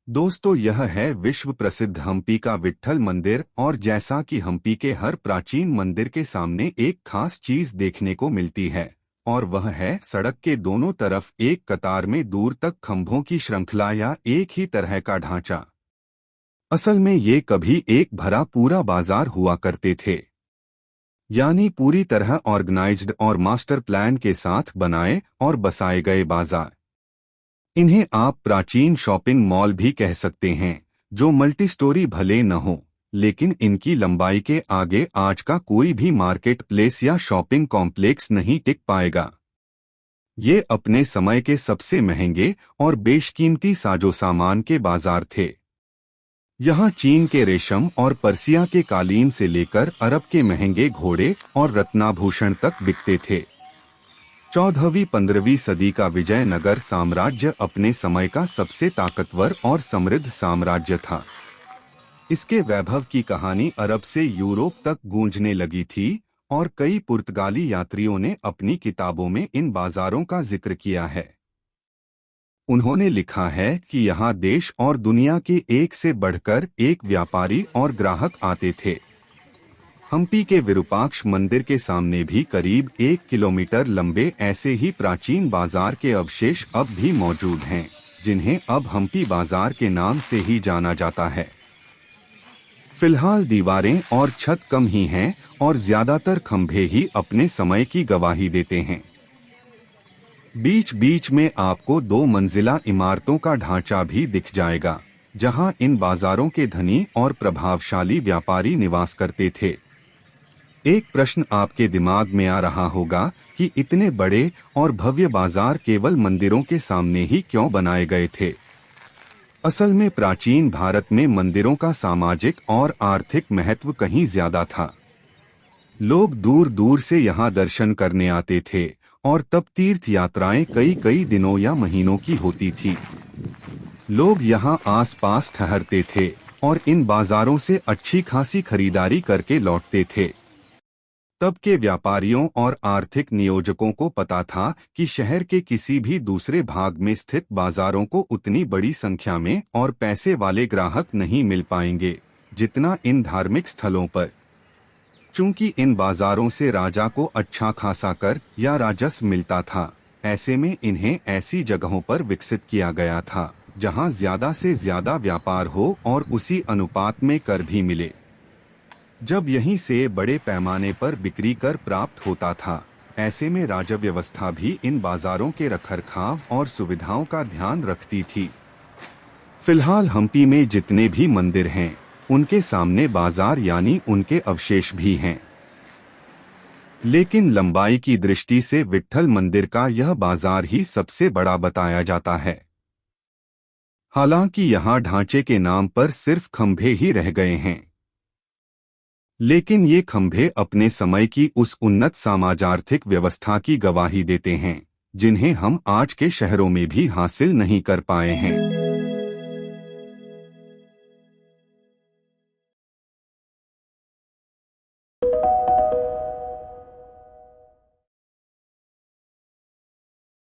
दोस्तों, यह है विश्व प्रसिद्ध हम्पी का विट्ठल मंदिर। और जैसा कि हम्पी के हर प्राचीन मंदिर के सामने एक खास चीज देखने को मिलती है, और वह है सड़क के दोनों तरफ एक कतार में दूर तक खंभों की श्रृंखला या एक ही तरह का ढांचा। असल में ये कभी एक भरा पूरा बाजार हुआ करते थे, यानी पूरी तरह ऑर्गेनाइज्ड और मास्टर प्लान के साथ बनाए और बसाए गए बाजार। इन्हें आप प्राचीन शॉपिंग मॉल भी कह सकते हैं, जो मल्टी स्टोरी भले न हो, लेकिन इनकी लंबाई के आगे आज का कोई भी मार्केट प्लेस या शॉपिंग कॉम्प्लेक्स नहीं टिक पाएगा। ये अपने समय के सबसे महंगे और बेशकीमती साजो सामान के बाजार थे। यहाँ चीन के रेशम और पर्सिया के कालीन से लेकर अरब के महंगे घोड़े और रत्नाभूषण तक बिकते थे। 14वीं-15वीं सदी का विजयनगर साम्राज्य अपने समय का सबसे ताकतवर और समृद्ध साम्राज्य था। इसके वैभव की कहानी अरब से यूरोप तक गूंजने लगी थी, और कई पुर्तगाली यात्रियों ने अपनी किताबों में इन बाजारों का जिक्र किया है। उन्होंने लिखा है कि यहाँ देश और दुनिया के एक से बढ़कर एक व्यापारी और ग्राहक आते थे। हम्पी के विरूपाक्ष मंदिर के सामने भी करीब 1 किलोमीटर लंबे ऐसे ही प्राचीन बाजार के अवशेष अब भी मौजूद हैं, जिन्हें अब हम्पी बाजार के नाम से ही जाना जाता है। फिलहाल दीवारें और छत कम ही हैं, और ज्यादातर खंभे ही अपने समय की गवाही देते हैं। बीच बीच में आपको 2 मंजिला इमारतों का ढांचा भी दिख जाएगा, जहां इन बाजारों के धनी और प्रभावशाली व्यापारी निवास करते थे। एक प्रश्न आपके दिमाग में आ रहा होगा कि इतने बड़े और भव्य बाजार केवल मंदिरों के सामने ही क्यों बनाए गए थे। असल में प्राचीन भारत में मंदिरों का सामाजिक और आर्थिक महत्व कहीं ज्यादा था। लोग दूर दूर से यहाँ दर्शन करने आते थे, और तब तीर्थ यात्राएं कई कई दिनों या महीनों की होती थी। लोग यहाँ आसपास ठहरते थे और इन बाजारों से अच्छी खासी खरीदारी करके लौटते थे। तब के व्यापारियों और आर्थिक नियोजकों को पता था कि शहर के किसी भी दूसरे भाग में स्थित बाजारों को उतनी बड़ी संख्या में और पैसे वाले ग्राहक नहीं मिल पाएंगे जितना इन धार्मिक स्थलों पर। चूंकि इन बाजारों से राजा को अच्छा खासा कर या राजस्व मिलता था, ऐसे में इन्हें ऐसी जगहों पर विकसित किया गया था जहां ज्यादा से ज्यादा व्यापार हो और उसी अनुपात में कर भी मिले। जब यहीं से बड़े पैमाने पर बिक्री कर प्राप्त होता था, ऐसे में राजस्व व्यवस्था भी इन बाजारों के रखरखाव और सुविधाओं का ध्यान रखती थी। फिलहाल हम्पी में जितने भी मंदिर हैं, उनके सामने बाजार यानी उनके अवशेष भी हैं। लेकिन लंबाई की दृष्टि से विट्ठल मंदिर का यह बाजार ही सबसे बड़ा बताया जाता है। हालांकि यहाँ ढांचे के नाम पर सिर्फ खंभे ही रह गए हैं, लेकिन ये खंभे अपने समय की उस उन्नत सामाजार्थिक व्यवस्था की गवाही देते हैं, जिन्हें हम आज के शहरों में भी हासिल नहीं कर पाए हैं।